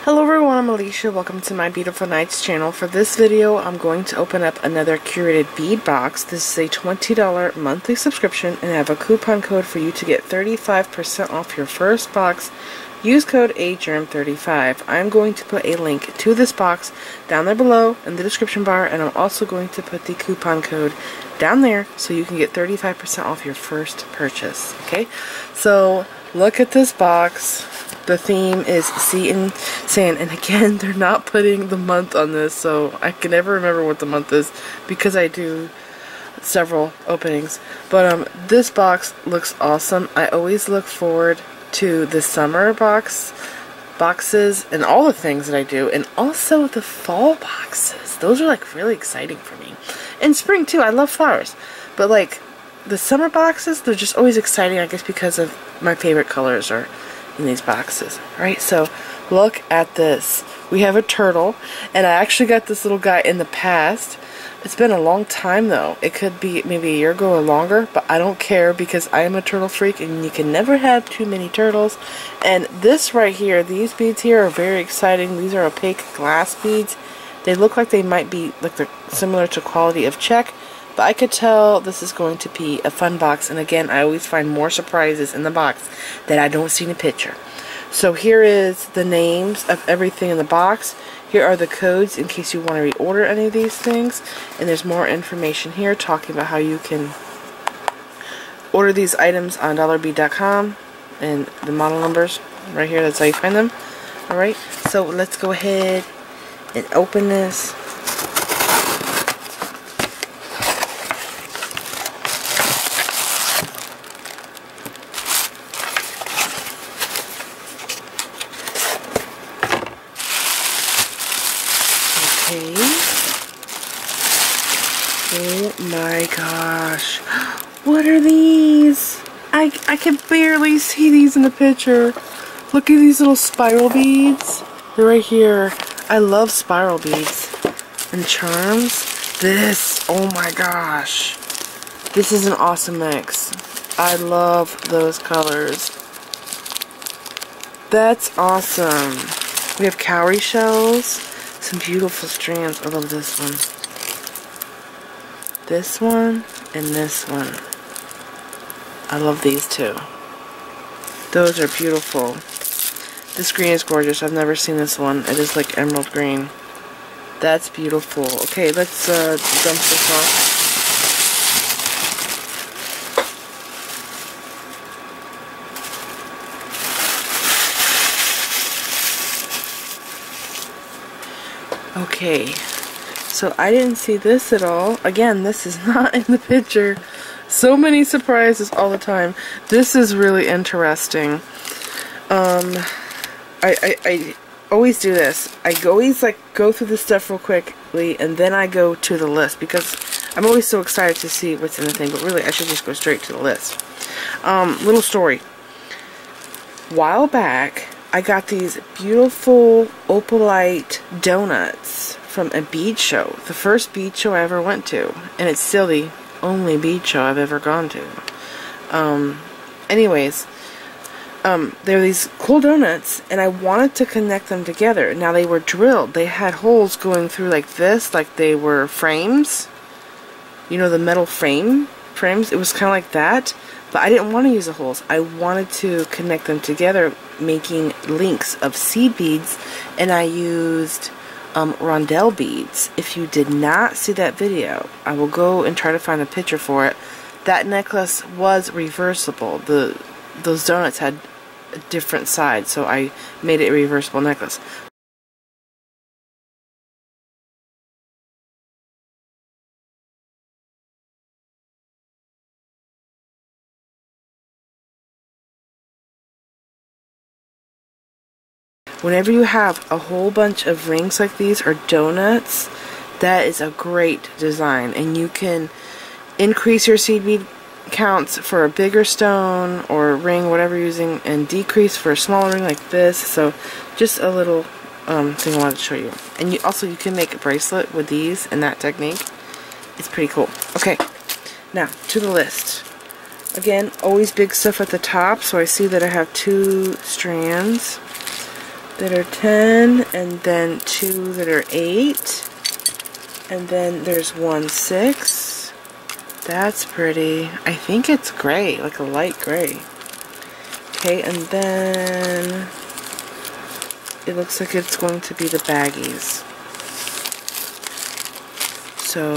Hello everyone, I'm Alicia. Welcome to my Beautiful Nights channel. For this video, I'm going to open up another Curated Bead box. This is a $20 monthly subscription, and I have a coupon code for you to get 35% off your first box. Use code AGERM35. I'm going to put a link to this box down there below in the description bar, and I'm also going to put the coupon code down there so you can get 35% off your first purchase. Okay, so look at this box. The theme is sea and sand, and again, they're not putting the month on this, so I can never remember what the month is because I do several openings. But this box looks awesome. I always look forward to the summer boxes and all the things that I do, and also the fall boxes. Those are like really exciting for me. And spring too. I love flowers, but like the summer boxes, they're just always exciting, I guess, because of my favorite colors are in these boxes. Alright, so look at this. We have a turtle, and I actually got this little guy in the past. It's been a long time though. It could be maybe a year ago or longer, but I don't care because I am a turtle freak, and you can never have too many turtles. And this right here, these beads here are very exciting. These are opaque glass beads. They look like they might be like they're similar to quality of check, but I could tell this is going to be a fun box. And again, I always find more surprises in the box that I don't see in a picture. So here is the names of everything in the box. Here are the codes in case you want to reorder any of these things. And there's more information here talking about how you can order these items on dollarbead.com. And the model numbers right here, that's how you find them. Alright, so let's go ahead and open this. Okay. Oh my gosh. What are these? I can barely see these in the picture. Look at these little spiral beads. They're right here. I love spiral beads. And charms. This. Oh my gosh. This is an awesome mix. I love those colors. That's awesome. We have cowrie shells. Some beautiful strands. I love this one. This one and this one. I love these two. Those are beautiful. This green is gorgeous. I've never seen this one. It is like emerald green. That's beautiful. Okay, let's dump this off. Okay, so I didn't see this at all. Again, this is not in the picture. So many surprises all the time. This is really interesting. I always do this. I always like go through the stuff real quickly, and then I go to the list because I'm always so excited to see what's in the thing. But really, I should just go straight to the list. Little story. While back, I got these beautiful opalite donuts from a bead show. The first bead show I ever went to. And it's still the only bead show I've ever gone to. Anyways, they were these cool donuts, and I wanted to connect them together. Now they were drilled. They had holes going through like this, like they were frames. You know, the metal frames? It was kind of like that. But I didn't want to use the holes. I wanted to connect them together, making links of seed beads, and I used rondelle beads. If you did not see that video, I will go and try to find a picture for it. That necklace was reversible. Those donuts had a different side, so I made it a reversible necklace. Whenever you have a whole bunch of rings like these or donuts, that is a great design, and you can increase your seed bead counts for a bigger stone or ring, whatever you're using, and decrease for a smaller ring like this. So just a little thing I wanted to show you. And you can make a bracelet with these and that technique. It's pretty cool. Okay, now to the list. Again, always big stuff at the top, so I see that I have 2 strands. that are 10, and then 2 that are 8, and then there's 1 6. That's pretty. I think it's gray, like a light gray. Okay, and then it looks like it's going to be the baggies. So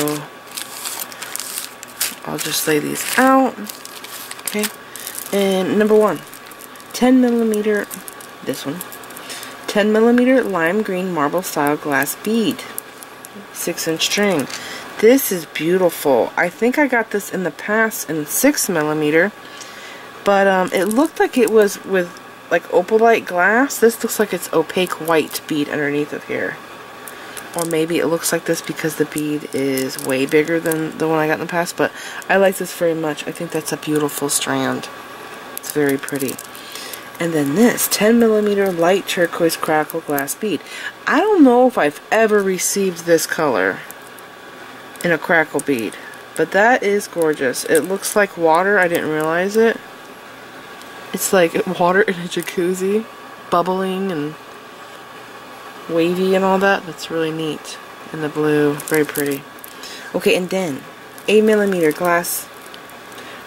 I'll just lay these out. Okay, and number 1, 10mm, this one, 10mm lime green marble style glass bead, 6-inch string. This is beautiful. I think I got this in the past in 6mm, but it looked like it was with like opalite glass. This looks like it's opaque white bead underneath of here. Or maybe it looks like this because the bead is way bigger than the one I got in the past, but I like this very much. I think that's a beautiful strand. It's very pretty. And then this 10mm light turquoise crackle glass bead. I don't know if I've ever received this color in a crackle bead, but that is gorgeous. It looks like water. I didn't realize it. It's like water in a jacuzzi, bubbling and wavy and all that. That's really neat. And the blue, very pretty. Okay, and then 8mm glass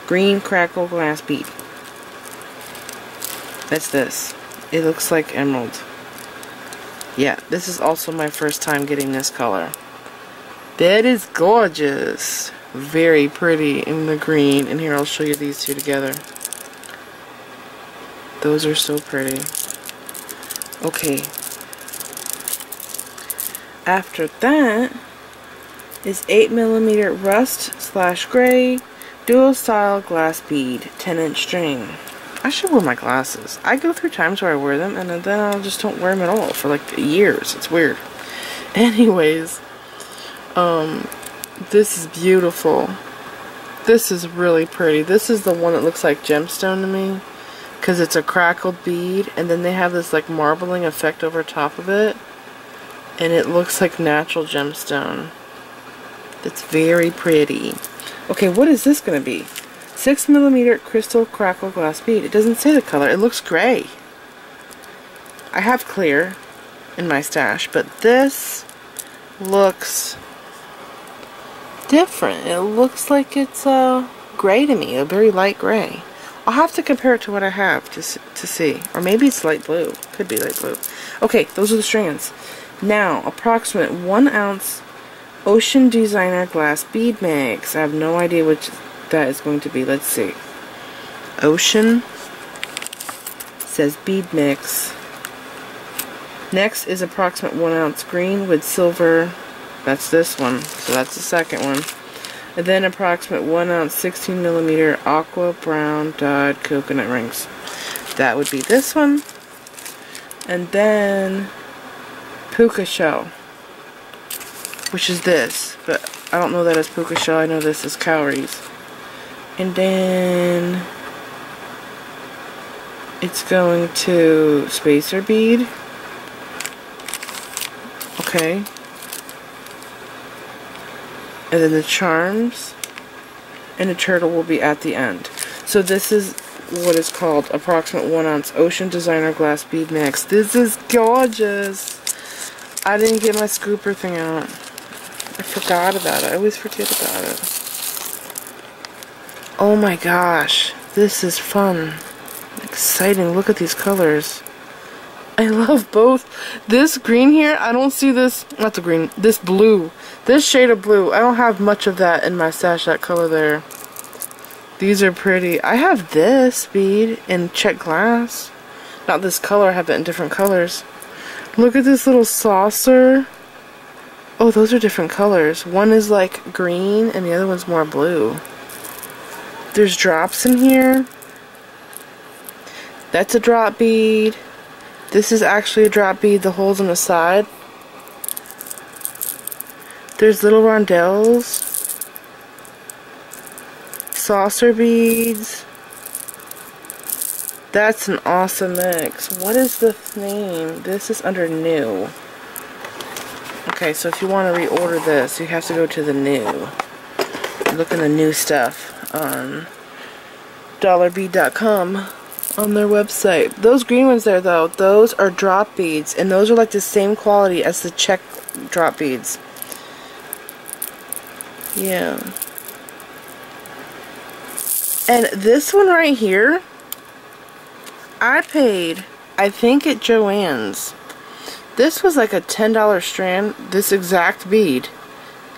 green crackle glass bead. That's this. It looks like emerald. Yeah, this is also my first time getting this color. That is gorgeous. Very pretty in the green. And here, I'll show you these two together. Those are so pretty. Okay. After that is 8mm rust / gray dual style glass bead, 10-inch string. I should wear my glasses. I go through times where I wear them and then I just don't wear them at all for like years. It's weird. Anyways, this is beautiful. This is really pretty. This is the one that looks like gemstone to me because it's a crackled bead, and then they have this like marbling effect over top of it, and it looks like natural gemstone. That's very pretty. Okay, what is this going to be? 6mm crystal crackle glass bead. It doesn't say the color. It looks gray. I have clear in my stash, but this looks different. It looks like it's gray to me, a very light gray. I'll have to compare it to what I have to see. Or maybe it's light blue. Could be light blue. Okay, those are the strands. Now, approximate 1 ounce Ocean Designer glass bead mix. I have no idea which that is going to be. Let's see. Ocean says bead mix. Next is approximate 1 ounce green with silver. That's this one. So that's the second one. And then approximate 1 ounce 16mm aqua brown dyed coconut rings. That would be this one. And then puka shell, which is this, but I don't know that as puka shell. I know this is cowries. And then it's going to spacer bead. Okay. And then the charms and the turtle will be at the end. So this is what is called approximate 1 ounce Ocean Designer glass bead mix. This is gorgeous. I didn't get my scooper thing out. I forgot about it. I always forget about it. Oh my gosh. This is fun. Exciting. Look at these colors. I love both. This green here, I don't see this, not the green, this blue. This shade of blue, I don't have much of that in my stash, that color there. These are pretty. I have this bead in check glass. Not this color, I have it in different colors. Look at this little saucer. Oh, those are different colors. One is like green and the other one's more blue. There's drops in here. That's a drop bead. This is actually a drop bead, the holes on the side. There's little rondelles. Saucer beads. That's an awesome mix. What is the name? This is under new. Okay, so if you want to reorder this, you have to go to the new. Look in the new stuff on dollarbead.com. on their website. Those green ones there, though, those are drop beads, and those are like the same quality as the check drop beads. Yeah. And this one right here, I paid, I think at Joann's. This was like a $10 strand, this exact bead,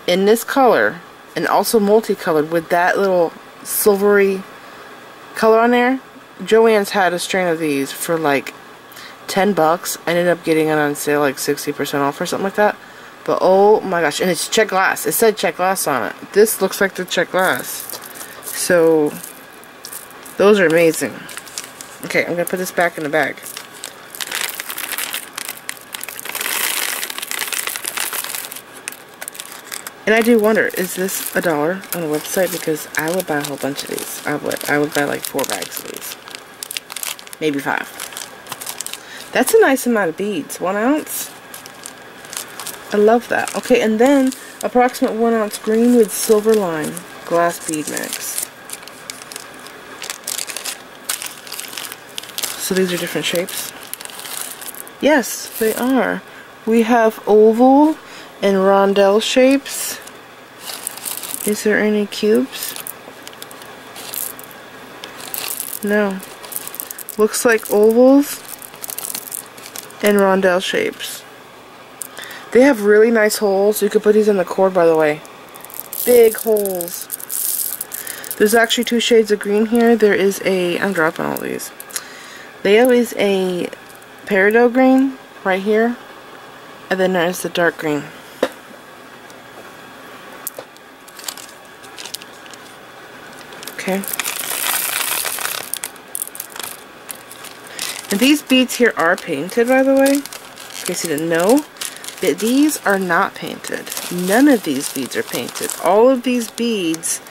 in this color, and also multicolored with that little silvery color on there. Joann's had a strand of these for like 10 bucks. I ended up getting it on sale like 60% off or something like that. But oh my gosh, and it's check glass. It said check glass on it. This looks like the check glass. So, those are amazing. Okay, I'm going to put this back in the bag. And I do wonder, is this $1 on the website? Because I would buy a whole bunch of these. I would buy like 4 bags of these. Maybe 5. That's a nice amount of beads. 1 ounce. I love that. Okay, and then approximate 1 ounce green with silver line glass bead mix. So these are different shapes? Yes, they are. We have oval and rondelle shapes. Is there any cubes? No. Looks like ovals and rondelle shapes. They have really nice holes. You could put these in the cord, by the way. Big holes. There's actually 2 shades of green here. There is a, I'm dropping all these. There is a peridot green right here. And then there's the dark green. Okay. And these beads here are painted, by the way. In case you didn't know. But these are not painted. None of these beads are painted. All of these beads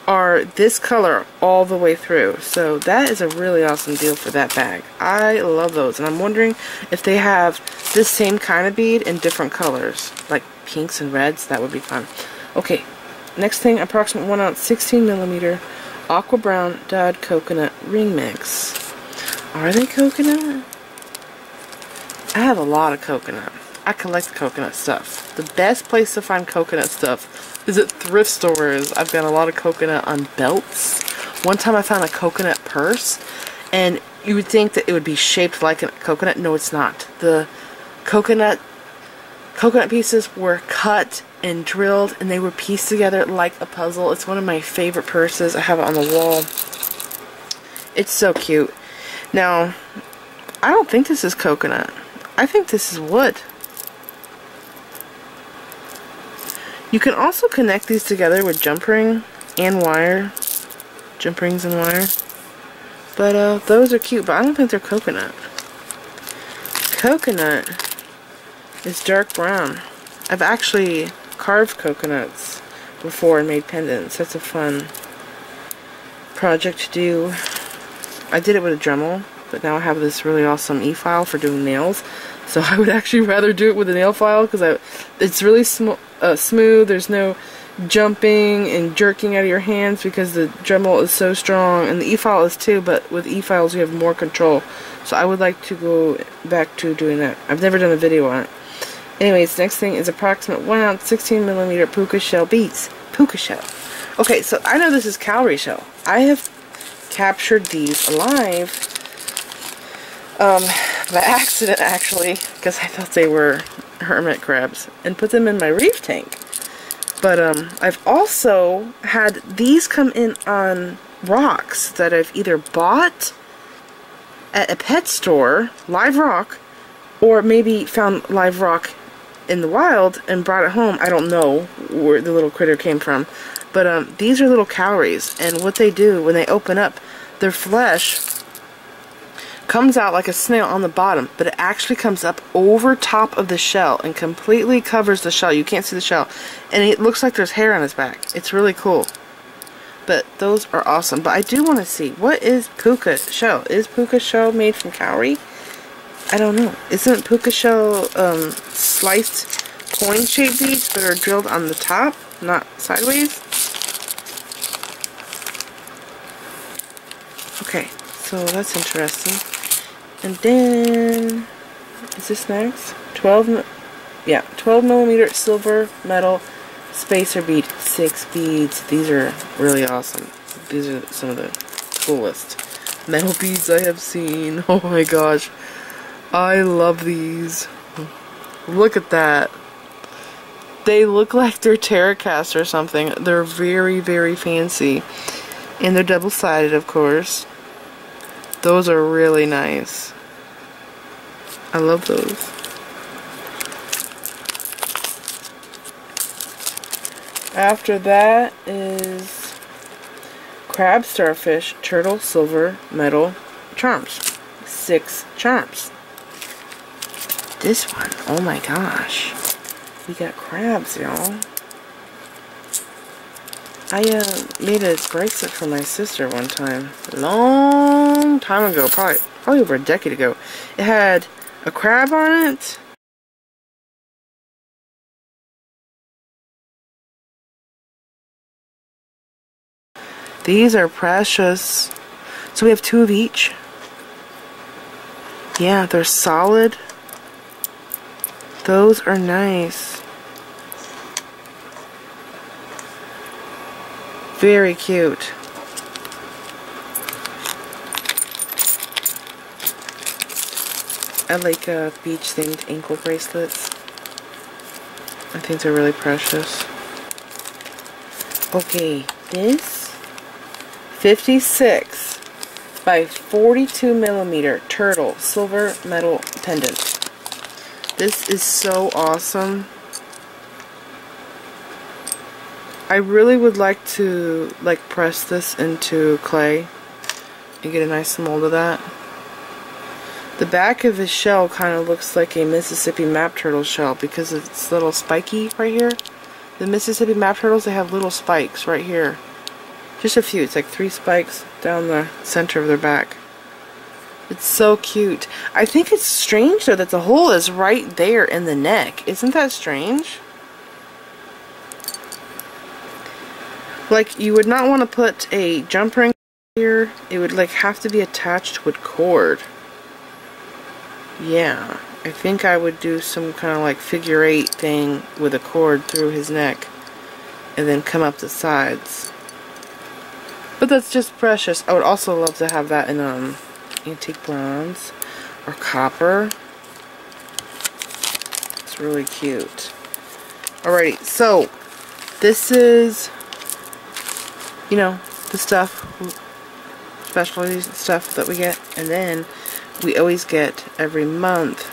are this color all the way through. So that is a really awesome deal for that bag. I love those. And I'm wondering if they have this same kind of bead in different colors. Like pinks and reds. That would be fun. Okay. Next thing, approximate 1 ounce 16mm aqua brown dyed coconut ring mix. Are they coconut? I have a lot of coconut. I collect coconut stuff. The best place to find coconut stuff is at thrift stores. I've got a lot of coconut on belts. One time I found a coconut purse, and you would think that it would be shaped like a coconut. No, it's not. The coconut pieces were cut and drilled, and they were pieced together like a puzzle. It's one of my favorite purses. I have it on the wall. It's so cute. Now, I don't think this is coconut. I think this is wood. You can also connect these together with jump ring and wire. Jump rings and wire. But those are cute, but I don't think they're coconut. Coconut is dark brown. I've actually carved coconuts before and made pendants. That's a fun project to do. I did it with a Dremel, but now I have this really awesome e-file for doing nails. So I would actually rather do it with a nail file because it's really smooth. There's no jumping and jerking out of your hands because the Dremel is so strong, and the e-file is too, but with e-files you have more control. So I would like to go back to doing that. I've never done a video on it. Anyways, next thing is approximate 1 ounce 16mm puka shell beads. Puka shell. Okay, so I know this is cowrie shell. I have captured these alive by accident, actually, because I thought they were hermit crabs, and put them in my reef tank. But I've also had these come in on rocks that I've either bought at a pet store, live rock, or maybe found live rock in the wild and brought it home. I don't know where the little critter came from. But these are little cowries, and what they do when they open up, their flesh comes out like a snail on the bottom, but it actually comes up over top of the shell and completely covers the shell. You can't see the shell, and it looks like there's hair on his back. It's really cool. But those are awesome. But I do want to see, what is puka shell? Is puka shell made from cowrie? I don't know. Isn't puka shell sliced coin-shaped beads that are drilled on the top, not sideways? Okay, So that's interesting. And then, is this next? 12 millimeter silver metal spacer bead, 6 beads. These are really awesome. These are some of the coolest metal beads I have seen. Oh my gosh. I love these. Look at that. They look like they're Terracast or something. They're very, very fancy. And they're double-sided, of course. Those are really nice. I love those. After that is crab, starfish, turtle, silver, metal, charms. 6 charms. This one, oh my gosh. We got crabs, y'all. I made a bracelet for my sister one time. A long time ago, probably over a decade ago. It had a crab on it. These are precious. So we have 2 of each. Yeah, they're solid. Those are nice. Very cute. I like beach themed ankle bracelets. I think they're really precious. Okay, this 56 by 42 millimeter turtle silver metal pendant. This is so awesome. I really would like to press this into clay and get a nice mold of that. The back of his shell kind of looks like a Mississippi map turtle shell because it's little spiky right here. The Mississippi map turtles, they have little spikes right here. Just a few. It's like 3 spikes down the center of their back. It's so cute. I think it's strange though that the hole is right there in the neck. Isn't that strange? Like, you would not want to put a jump ring here. It would have to be attached with cord. Yeah, I think I would do some kind of figure 8 thing with a cord through his neck and then come up the sides. But that's just precious. I would also love to have that in antique bronze or copper. It's really cute. Alrighty, so this is, you know, the stuff, specialty stuff that we get, and then we always get every month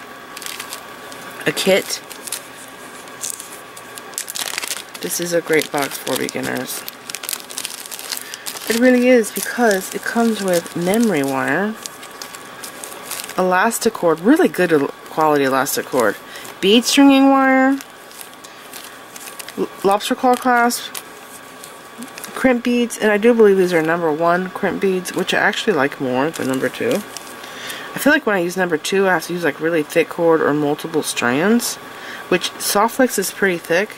a kit. This is a great box for beginners. It really is, because it comes with memory wire, elastic cord, really good quality elastic cord, bead stringing wire, lobster claw clasp, crimp beads, and I do believe these are #1 crimp beads, which I actually like more than #2. I feel like when I use #2, I have to use really thick cord or multiple strands, which Soft Flex is pretty thick.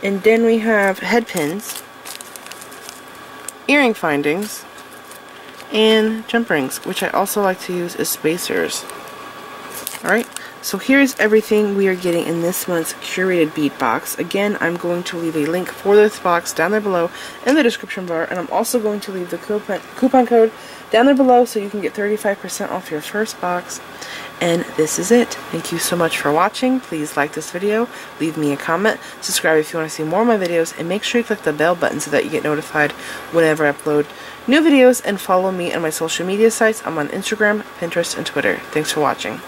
And then we have head pins, earring findings, and jump rings, which I also like to use as spacers. Alright, so here's everything we are getting in this month's curated bead box. Again, I'm going to leave a link for this box down there below in the description bar, and I'm also going to leave the coupon code down there below so you can get 35% off your first box. And this is it. Thank you so much for watching. Please like this video, leave me a comment, subscribe if you want to see more of my videos, and make sure you click the bell button so that you get notified whenever I upload new videos, and follow me on my social media sites. I'm on Instagram, Pinterest, and Twitter. Thanks for watching.